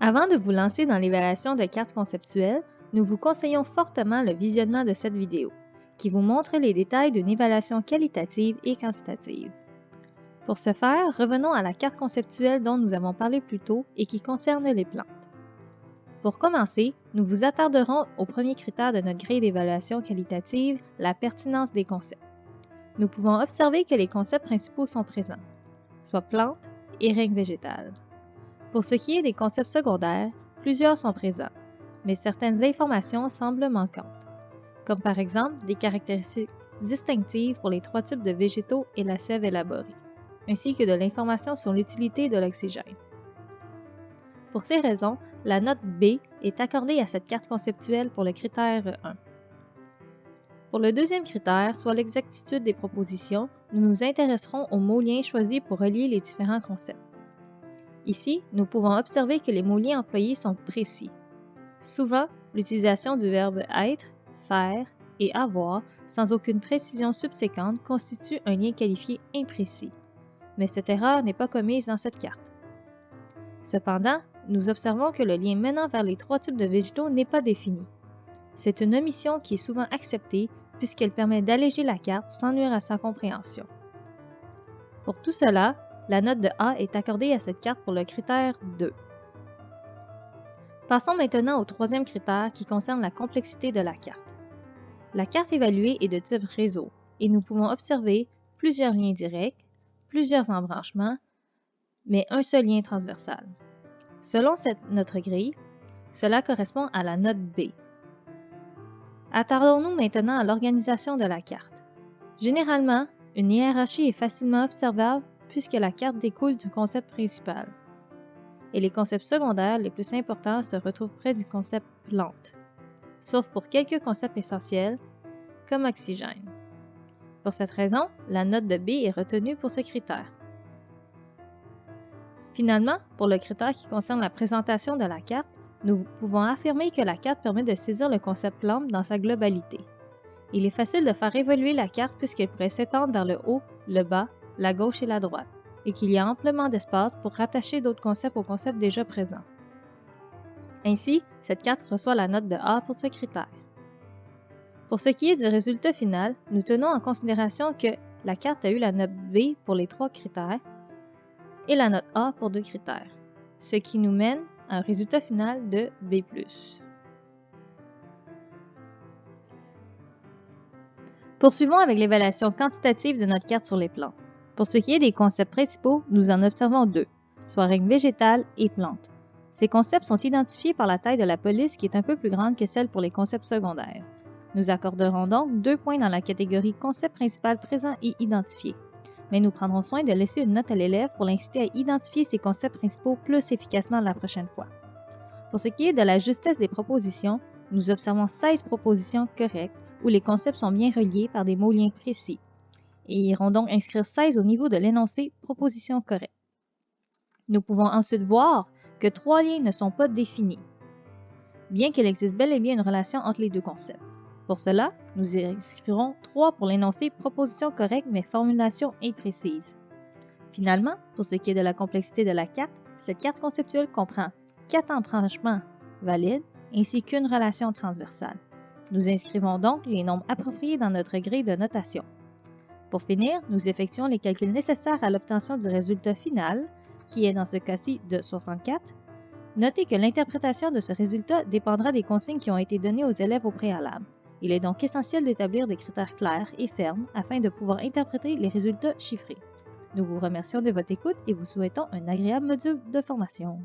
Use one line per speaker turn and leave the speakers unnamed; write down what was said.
Avant de vous lancer dans l'évaluation de cartes conceptuelles, nous vous conseillons fortement le visionnement de cette vidéo, qui vous montre les détails d'une évaluation qualitative et quantitative. Pour ce faire, revenons à la carte conceptuelle dont nous avons parlé plus tôt et qui concerne les plantes. Pour commencer, nous vous attarderons au premier critère de notre grille d'évaluation qualitative, la pertinence des concepts. Nous pouvons observer que les concepts principaux sont présents, soit plantes et règne végétal. Pour ce qui est des concepts secondaires, plusieurs sont présents, mais certaines informations semblent manquantes, comme par exemple des caractéristiques distinctives pour les trois types de végétaux et la sève élaborée, ainsi que de l'information sur l'utilité de l'oxygène. Pour ces raisons, la note B est accordée à cette carte conceptuelle pour le critère 1. Pour le deuxième critère, soit l'exactitude des propositions, nous nous intéresserons aux mots-liens choisis pour relier les différents concepts. Ici, nous pouvons observer que les mots-liens employés sont précis. Souvent, l'utilisation du verbe être, faire et avoir, sans aucune précision subséquente, constitue un lien qualifié imprécis. Mais cette erreur n'est pas commise dans cette carte. Cependant, nous observons que le lien menant vers les trois types de végétaux n'est pas défini. C'est une omission qui est souvent acceptée puisqu'elle permet d'alléger la carte sans nuire à sa compréhension. Pour tout cela, la note de A est accordée à cette carte pour le critère 2. Passons maintenant au troisième critère qui concerne la complexité de la carte. La carte évaluée est de type réseau et nous pouvons observer plusieurs liens directs, plusieurs embranchements, mais un seul lien transversal. Selon notre grille, cela correspond à la note B. Attardons-nous maintenant à l'organisation de la carte. Généralement, une hiérarchie est facilement observable puisque la carte découle du concept principal. Et les concepts secondaires les plus importants se retrouvent près du concept plante, sauf pour quelques concepts essentiels, comme oxygène. Pour cette raison, la note de B est retenue pour ce critère. Finalement, pour le critère qui concerne la présentation de la carte, nous pouvons affirmer que la carte permet de saisir le concept plante dans sa globalité. Il est facile de faire évoluer la carte puisqu'elle pourrait s'étendre vers le haut, le bas, la gauche et la droite, et qu'il y a amplement d'espace pour rattacher d'autres concepts aux concepts déjà présents. Ainsi, cette carte reçoit la note de A pour ce critère. Pour ce qui est du résultat final, nous tenons en considération que la carte a eu la note B pour les trois critères et la note A pour 2 critères, ce qui nous mène à un résultat final de B+. Poursuivons avec l'évaluation quantitative de notre carte sur les plantes. Pour ce qui est des concepts principaux, nous en observons 2, soit règne végétal et plante. Ces concepts sont identifiés par la taille de la police qui est un peu plus grande que celle pour les concepts secondaires. Nous accorderons donc 2 points dans la catégorie concept principal présent et identifié. Mais nous prendrons soin de laisser une note à l'élève pour l'inciter à identifier ces concepts principaux plus efficacement la prochaine fois. Pour ce qui est de la justesse des propositions, nous observons 16 propositions correctes où les concepts sont bien reliés par des mots-liens précis et iront donc inscrire 16 au niveau de l'énoncé proposition correcte. Nous pouvons ensuite voir que 3 liens ne sont pas définis, bien qu'il existe bel et bien une relation entre les deux concepts. Pour cela, nous inscrirons 3 pour l'énoncé proposition correcte mais formulation imprécise. Finalement, pour ce qui est de la complexité de la carte, cette carte conceptuelle comprend 4 embranchements valides ainsi qu'une relation transversale. Nous inscrivons donc les nombres appropriés dans notre grille de notation. Pour finir, nous effectuons les calculs nécessaires à l'obtention du résultat final, qui est dans ce cas-ci de 64. Notez que l'interprétation de ce résultat dépendra des consignes qui ont été données aux élèves au préalable. Il est donc essentiel d'établir des critères clairs et fermes afin de pouvoir interpréter les résultats chiffrés. Nous vous remercions de votre écoute et vous souhaitons un agréable module de formation.